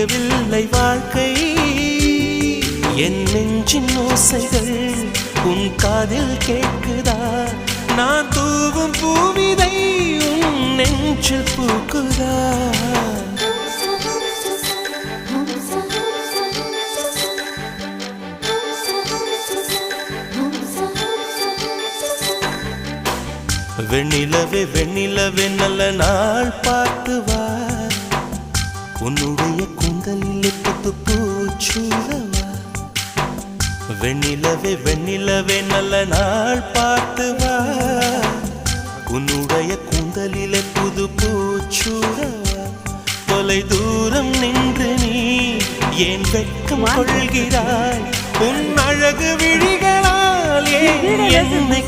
விடியவில்லை வாழ்க்கை என் நெஞ்சின் ஓசைகள் உன் காதில் கேட்குதா நான் தூவும் பூவிதை உன் நெஞ்சில் பூக்குதா வெண்ணிலவே வெண்ணிலவே நல்ல நாள் பார்த்து வா உன்னுடைய கூந்தலில் புத்து பூச்சூடவா வெண்ணிலவே வெண்ணிலவே நல்ல நாள் பார்த்து வா உன்னுடைய கூந்தலில் புது பூச்சூடவா தொலை தூரம் நின்று நீ ஏன் வெட்கம் கொள்கிறாய் உன் அழகு விழிகளால் ஏன் என்னை